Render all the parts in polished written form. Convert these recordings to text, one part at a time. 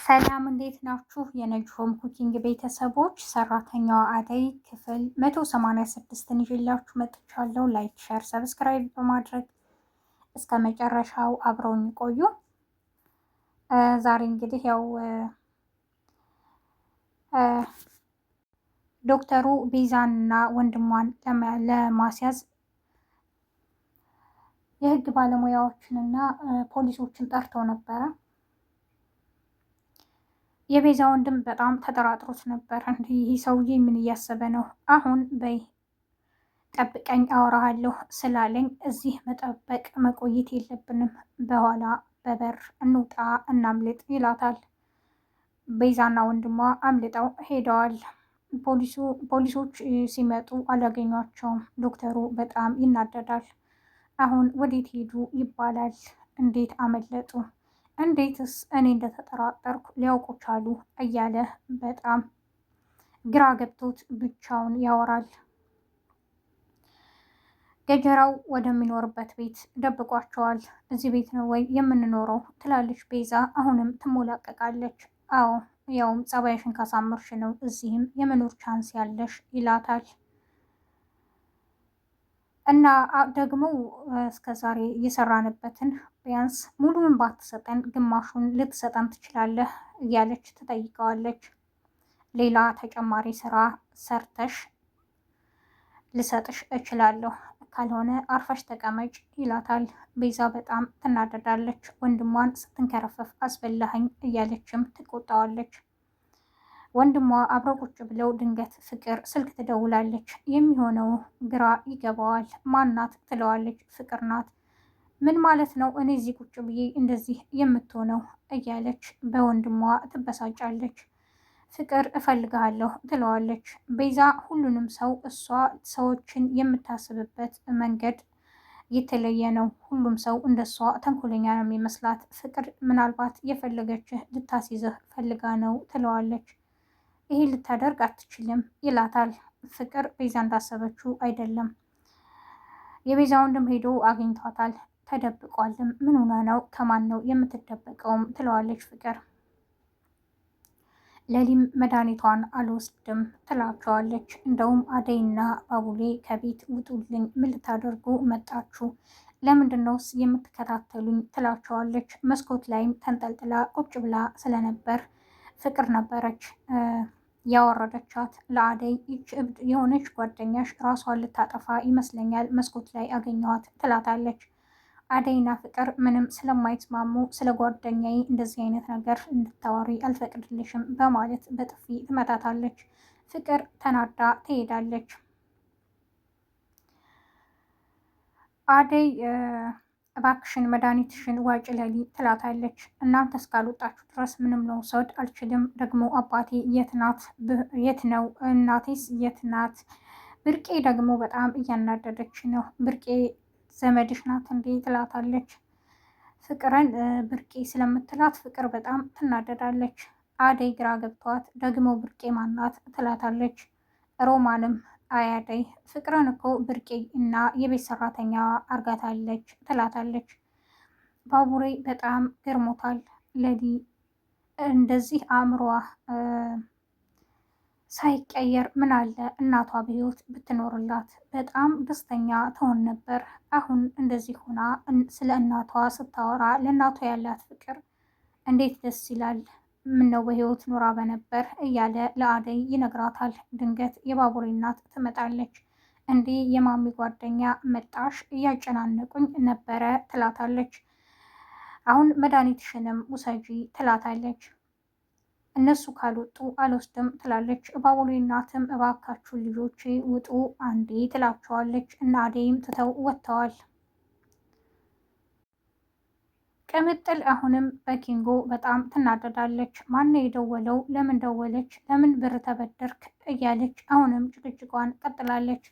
ሰላም እንዴት ናችሁ? የነጅሆም ኩኪንግ ቤተሰቦች ሰራተኛዋ አደይ ክፍል 186ን ይዤላችሁ መጥቻለሁ። ላይክ፣ ሸር፣ ሰብስክራይብ በማድረግ እስከ መጨረሻው አብረውኝ ቆዩ። ዛሬ እንግዲህ ያው ዶክተሩ ቤዛንና ወንድሟን ለማስያዝ የህግ ባለሙያዎችንና ፖሊሶችን ጠርተው ነበረ። የቤዛ ወንድም በጣም ተጠራጥሮት ነበር። ይህ ሰውዬ ምን እያሰበ ነው? አሁን በይ ጠብቀኝ አወራሃለሁ ስላለኝ እዚህ መጠበቅ መቆየት የለብንም፣ በኋላ በበር እንውጣ እናምልጥ ይላታል። ቤዛና ወንድሟ አምልጠው ሄደዋል። ፖሊሶች ሲመጡ አላገኟቸውም። ዶክተሩ በጣም ይናደዳል። አሁን ወዴት ሄዱ ይባላል። እንዴት አመለጡ? እንዴትስ እኔ እንደተጠራጠርኩ ሊያውቁ ቻሉ? እያለ በጣም ግራ ገብቶት ብቻውን ያወራል። ገጀራው ወደሚኖርበት ቤት ደብቋቸዋል። እዚህ ቤት ነው ወይ የምንኖረው? ትላለች ቤዛ አሁንም ትሞላቀቃለች። አዎ ያውም ጸባይሽን ካሳመርሽ ነው እዚህም የመኖር ቻንስ ያለሽ ይላታል። እና ደግሞ እስከዛሬ እየሰራንበትን ቢያንስ ሙሉውን ባትሰጠን ግማሹን ልትሰጠን ትችላለህ እያለች ትጠይቀዋለች። ሌላ ተጨማሪ ስራ ሰርተሽ ልሰጥሽ እችላለሁ፣ ካልሆነ አርፈሽ ተቀመጭ ይላታል። ቤዛ በጣም ትናደዳለች። ወንድሟን ስትንከረፈፍ አስበላኸኝ እያለችም ትቆጣዋለች። ወንድሟ አብረው ቁጭ ብለው ድንገት ፍቅር ስልክ ትደውላለች። የሚሆነው ግራ ይገባዋል። ማናት ትለዋለች። ፍቅር ናት። ምን ማለት ነው እኔ እዚህ ቁጭ ብዬ እንደዚህ የምትሆነው እያለች በወንድሟ ትበሳጫለች። ፍቅር እፈልግሃለሁ ትለዋለች። ቤዛ ሁሉንም ሰው እሷ ሰዎችን የምታስብበት መንገድ የተለየ ነው። ሁሉም ሰው እንደሷ ተንኮለኛ ነው የሚመስላት። ፍቅር ምናልባት የፈለገችህ ልታስይዘህ ፈልጋ ነው ትለዋለች። ይሄ ልታደርግ አትችልም ይላታል። ፍቅር ቤዛ እንዳሰበችው አይደለም። የቤዛ ወንድም ሄዶ አግኝቷታል። ተደብቋልም። ምን ሆና ነው? ከማን ነው የምትደበቀውም? ትለዋለች ፍቅር። ለሊም መድኃኒቷን አልወስድም ትላቸዋለች። እንደውም አደይና ባቡሌ ከቤት ውጡልኝ፣ ምን ልታደርጉ መጣችሁ? ለምንድነውስ የምትከታተሉኝ? ትላቸዋለች። መስኮት ላይም ተንጠልጥላ ቁጭ ብላ ስለነበር ፍቅር ነበረች ያወረደቻት ለአደይ። ይች እብድ የሆነች ጓደኛሽ ራሷን ልታጠፋ ይመስለኛል መስኮት ላይ አገኘኋት ትላታለች። አደይና ፍቅር ምንም ስለማይስማሙ ስለ ጓደኛዬ እንደዚህ አይነት ነገር እንድታወሪ አልፈቅድልሽም በማለት በጥፊ ትመታታለች። ፍቅር ተናዳ ትሄዳለች። አደይ እባክሽን መድኃኒትሽን ዋጭ ለሊ ትላታለች። እናንተ እስካልወጣችሁ ድረስ ምንም መውሰድ አልችልም። ደግሞ አባቴ የት ነው? እናቴስ የት ናት? ብርቄ ደግሞ በጣም እያናደደች ነው። ብርቄ ዘመድሽ ናት እንዴ? ትላታለች። ፍቅርን ብርቄ ስለምትላት ፍቅር በጣም ትናደዳለች። አደይ ግራ ገብቷት ደግሞ ብርቄ ማናት? ትላታለች። ሮማንም አያደይ ፍቅርን እኮ ብርቄ እና የቤት ሰራተኛ አርጋታለች ትላታለች። ባቡሬ በጣም ገርሞታል። ለሊ እንደዚህ አእምሯ ሳይቀየር ምን አለ እናቷ በህይወት ብትኖርላት በጣም ደስተኛ ትሆን ነበር። አሁን እንደዚህ ሆና ስለ እናቷ ስታወራ ለእናቷ ያላት ፍቅር እንዴት ደስ ይላል። ምነው በህይወት ኖራ በነበር እያለ ለአደይ ይነግራታል። ድንገት የባቡሬ እናት ትመጣለች። እንዲህ የማሚ ጓደኛ መጣሽ? እያጨናነቁኝ ነበረ ትላታለች። አሁን መድኃኒትሽንም ውሰጂ ትላታለች። እነሱ ካልወጡ አልወስድም ትላለች። ባቡሬ እናትም እባካችሁ ልጆቼ ውጡ አንዴ ትላቸዋለች። እና አደይም ትተው ወጥተዋል። ቅምጥል አሁንም በኪንጎ በጣም ትናደዳለች። ማነው የደወለው? ለምን ደወለች? ለምን ብር ተበደርክ? እያለች አሁንም ጭቅጭቋን ቀጥላለች።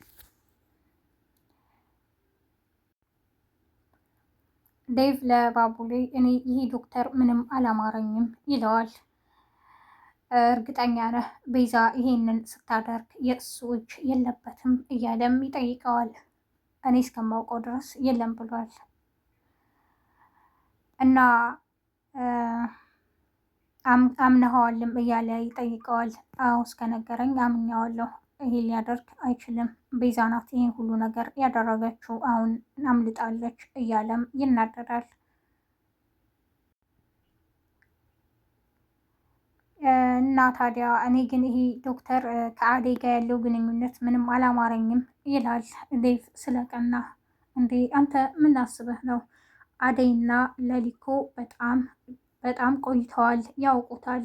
ዴቭ ለባቡሌ እኔ ይሄ ዶክተር ምንም አላማረኝም ይለዋል። እርግጠኛ ነህ ቤዛ ይሄንን ስታደርግ የእሱ እጅ የለበትም? እያለም ይጠይቀዋል። እኔ እስከማውቀው ድረስ የለም ብሏል። እና አምነኸዋልም እያለ ይጠይቀዋል። አዎ እስከነገረኝ አምኘዋለሁ። ይሄ ሊያደርግ አይችልም። ቤዛ ናት ይህን ሁሉ ነገር ያደረገችው፣ አሁን አምልጣለች እያለም ይናደዳል። እና ታዲያ እኔ ግን ይሄ ዶክተር ከአደይ ጋር ያለው ግንኙነት ምንም አላማረኝም ይላል ዴቭ ስለቀና። እንዴ አንተ ምን አስበህ ነው? አደይና ለሊኮ በጣም በጣም ቆይተዋል፣ ያውቁታል።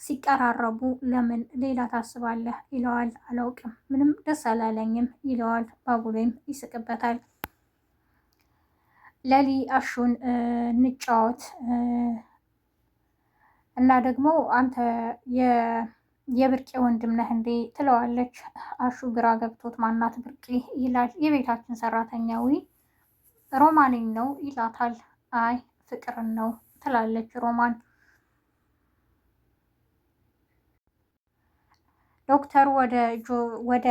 ሲቀራረቡ ለምን ሌላ ታስባለህ ይለዋል። አላውቅም፣ ምንም ደስ አላለኝም ይለዋል። ባቡሬም ይስቅበታል። ለሊ አሹን እንጫወት እና ደግሞ አንተ የብርቄ ወንድም ነህ እንዴ ትለዋለች። አሹ ግራ ገብቶት ማናት ብርቄ ይላል። የቤታችን ሰራተኛዊ ሮማንን ነው ይላታል። አይ ፍቅርን ነው ትላለች ሮማን። ዶክተሩ ወደ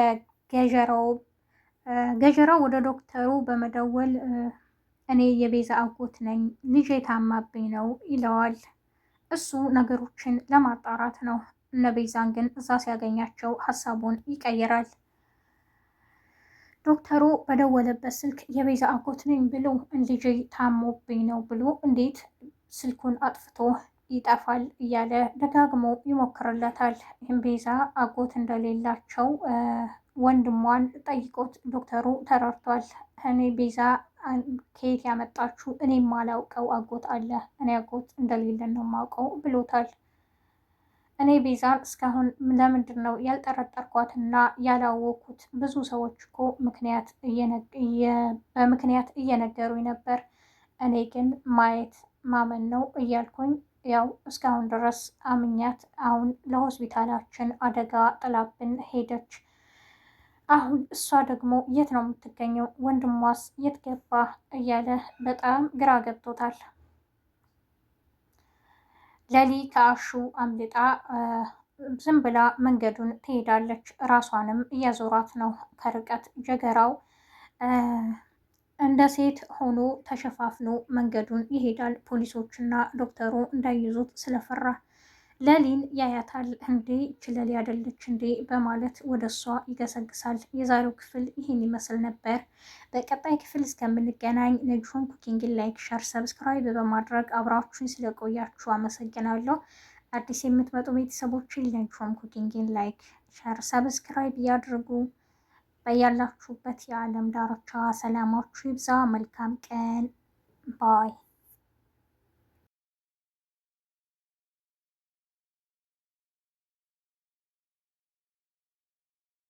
ገጀራው ወደ ዶክተሩ በመደወል እኔ የቤዛ አጎት ነኝ፣ ልጄ ታማብኝ ነው ይለዋል። እሱ ነገሮችን ለማጣራት ነው። እነ ቤዛን ግን እዛ ሲያገኛቸው ሀሳቡን ይቀይራል። ዶክተሩ በደወለበት ስልክ የቤዛ አጎት ነኝ ብሎ ልጄ ታሞብኝ ነው ብሎ እንዴት ስልኩን አጥፍቶ ይጠፋል እያለ ደጋግሞ ይሞክርለታል። ይህም ቤዛ አጎት እንደሌላቸው ወንድሟን ጠይቆት ዶክተሩ ተረድቷል። እኔ ቤዛ ከየት ያመጣችሁ እኔ የማላውቀው አጎት አለ፣ እኔ አጎት እንደሌለን ነው የማውቀው ብሎታል። እኔ ቤዛን እስካሁን ለምንድን ነው ያልጠረጠርኳትና ያላወኩት? ብዙ ሰዎች እኮ በምክንያት እየነገሩኝ ነበር። እኔ ግን ማየት ማመን ነው እያልኩኝ ያው እስካሁን ድረስ አምኛት፣ አሁን ለሆስፒታላችን አደጋ ጥላብን ሄደች። አሁን እሷ ደግሞ የት ነው የምትገኘው? ወንድሟስ የት ገባ? እያለ በጣም ግራ ገብቶታል። ለሊ ከአሹ አምልጣ ዝም ብላ መንገዱን ትሄዳለች። ራሷንም እያዞራት ነው ከርቀት። ጀገራው እንደ ሴት ሆኖ ተሸፋፍኖ መንገዱን ይሄዳል። ፖሊሶችና ዶክተሩ እንዳይዙት ስለፈራ ለሊን ያያታል። እንዴ ችለሊ አይደለች እንዴ በማለት ወደ እሷ ይገሰግሳል። የዛሬው ክፍል ይህን ይመስል ነበር። በቀጣይ ክፍል እስከምንገናኝ ነጅሆም ኩኪንግን ላይክ፣ ሸር፣ ሰብስክራይብ በማድረግ አብራችሁን ስለቆያችሁ አመሰግናለሁ። አዲስ የምትመጡ ቤተሰቦችን ነጅሆም ኩኪንግን ላይክ፣ ሸር፣ ሰብስክራይብ እያድርጉ በያላችሁበት የዓለም ዳርቻ ሰላማችሁ ይብዛ። መልካም ቀን ባይ